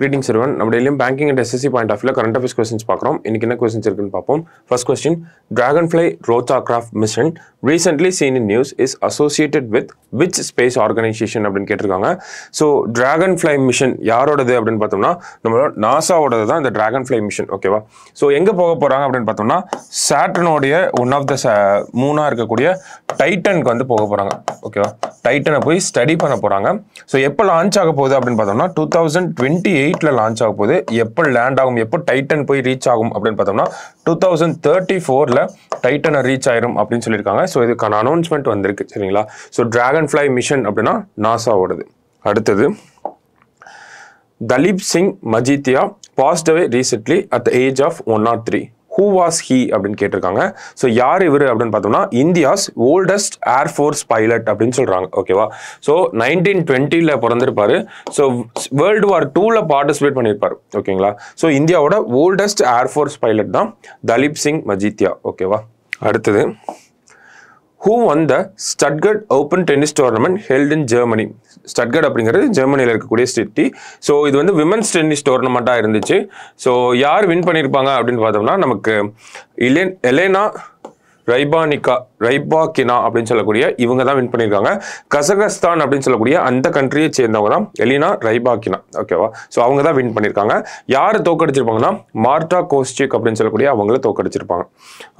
Greetings everyone. நம்ம டெய்லியும் banking and SSC point of view current affairs questions பார்க்குறோம். இன்னைக்கு என்ன questions இருக்குன்னு பார்ப்போம். First question, Dragonfly rotorcraft mission recently seen in news is associated with which space organization அப்படின்னு கேட்டிருக்காங்க. ஸோ Dragonfly mission யாரோடது அப்படின்னு பார்த்தோம்னா நம்மளோட நாசாவோடது தான் இந்த Dragonfly mission, ஓகேவா? ஸோ எங்கே போக போகிறாங்க அப்படின்னு பார்த்தோம்னா சாட்டர்னோடைய ஒன் ஆஃப் த மூணாக இருக்கக்கூடிய டைட்டனுக்கு வந்து போக போகிறாங்க, ஓகேவா? டைட்டனை போய் ஸ்டடி பண்ண போகிறாங்க. ஸோ எப்போ லான்ச் ஆக போகுது அப்படின்னு பார்த்தோம்னா 2028ல லான்ச் ஆக போகுது. எப்போ லேண்ட் ஆகும், எப்போ டைட்டன் போய் ரீச் ஆகும் அப்படின்னு பார்த்தோம்னா 2034ல டைட்டனை ரீச் ஆயிரும் அப்படின்னு சொல்லியிருக்காங்க. ஸோ இதுக்கான அனௌன்ஸ்மெண்ட் வந்திருக்கு, சரிங்களா? ஸோ Dragonfly மிஷன் அப்படின்னா நாசாவோடது. அடுத்தது, Dalip Singh Majithia passed away recently at the age of 103. Who was he அப்படின்னு கேட்டிருக்காங்க. ஸோ யார் இவர் அப்படின்னு பார்த்தோம்னா இந்தியாஸ் ஓல்டஸ்ட் ஏர்ஃபோர்ஸ் பைலட் அப்படின்னு சொல்கிறாங்க, ஓகேவா? ஸோ 1920ல பிறந்திருப்பாரு. ஸோ வேர்ல்டு வார் 2ல பார்ட்டிசிபேட் பண்ணியிருப்பார், ஓகேங்களா? ஸோ இந்தியாவோட ஓல்டஸ்ட் ஏர்ஃபோர்ஸ் பைலட் தான் தலீப் சிங் மஜித்தியா, ஓகேவா? அடுத்தது, who won the Stuttgart Open Tennis Tournament held in Germany? Stuttgart அப்படிங்கிறது ஜெர்மனியில் இருக்கக்கூடிய சிட்டி. ஸோ இது வந்து விமென்ஸ் டென்னிஸ் டோர்னமெண்ட்டாக இருந்துச்சு. ஸோ யார் வின் பண்ணியிருப்பாங்க அப்படின்னு பார்த்தோம்னா நமக்கு எலேனா ரைபாக்கினா அப்படின்னு சொல்லக்கூடிய இவங்க தான் வின் பண்ணியிருக்காங்க. கசகஸ்தான் அப்படின்னு சொல்லக்கூடிய அந்த கண்ட்ரியை சேர்ந்தவங்க தான் எலினா ரைபாக்கினா, ஓகேவா? ஸோ அவங்க தான் வின் பண்ணியிருக்காங்க. யார் தோக்கடிச்சிருப்பாங்கன்னா மார்டா கோஸ்டிக் அப்படின்னு சொல்லக்கூடிய அவங்கள தோக்கடிச்சிருப்பாங்க.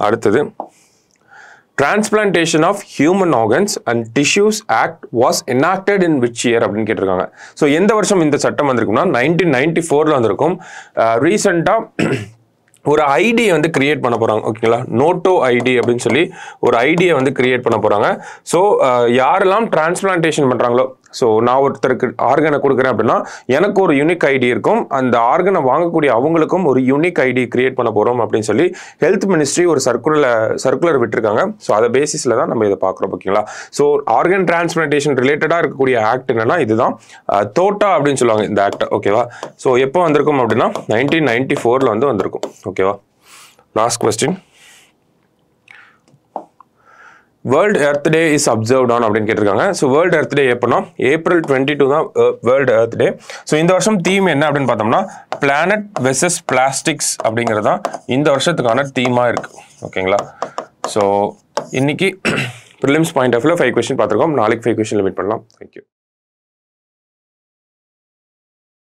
அடுத்தது, Transplantation of Human Organs and Tissues Act was enacted in which year அப்படின்னு கேட்டிருக்காங்க. ஸோ எந்த வருஷம் இந்த சட்டம் வந்திருக்கும்னா 1994ல வந்திருக்கும். ரீசெண்டாக ஒரு ஐடியை வந்து கிரியேட் பண்ண போகிறாங்க, ஓகேங்களா? நோட்டோ ஐடி அப்படின்னு சொல்லி ஒரு ஐடியை வந்து கிரியேட் பண்ண போகிறாங்க. ஸோ யாரெல்லாம் டிரான்ஸ்பிளான்டேஷன் பண்ணுறாங்களோ, ஸோ நான் ஒருத்தருக்கு ஆர்கனை கொடுக்குறேன் அப்படின்னா எனக்கு ஒரு யூனிக் ஐடி இருக்கும், அந்த ஆர்கனை வாங்கக்கூடிய அவங்களுக்கும் ஒரு யூனிக் ஐடி கிரியேட் பண்ண போகிறோம் அப்படின்னு சொல்லி ஹெல்த் மினிஸ்ட்ரி ஒரு சர்க்குலர் விட்டுருக்காங்க. ஸோ அதை பேசிஸில் தான் நம்ம இதை பார்க்குறோம், ஓகேங்களா? ஸோ ஆர்கன் டிரான்ஸ்பிளான்டேஷன் ரிலேட்டடாக இருக்கக்கூடிய ஆக்ட் என்னன்னா இதுதான், தோட்டா அப்படின்னு சொல்லுவாங்க இந்த ஆக்ட், ஓகேவா? ஸோ எப்போ வந்திருக்கும் அப்படின்னா 1994ல வந்து வந்திருக்கும், ஓகேவா? Last question, world earth day is observed on அப்படின்னு கேட்டிருக்காங்க. ஸோ வேர்ல்டு எர்த் டே எப்போனா April 22 தான் வேர்ல்டு எர்த் டே. ஸோ இந்த வருஷம் தீம் என்ன அப்படின்னு பார்த்தோம்னா பிளானட் வெர்சஸ் பிளாஸ்டிக்ஸ் அப்படிங்கிறது தான் இந்த வருஷத்துக்கான தீமாக இருக்குது, ஓகேங்களா? ஸோ இன்னைக்கு prelims point of view 5 question பார்த்துருக்கோம். நாளைக்கு 5 கொஸ்டின் மீட் பண்ணலாம். தேங்க்யூ.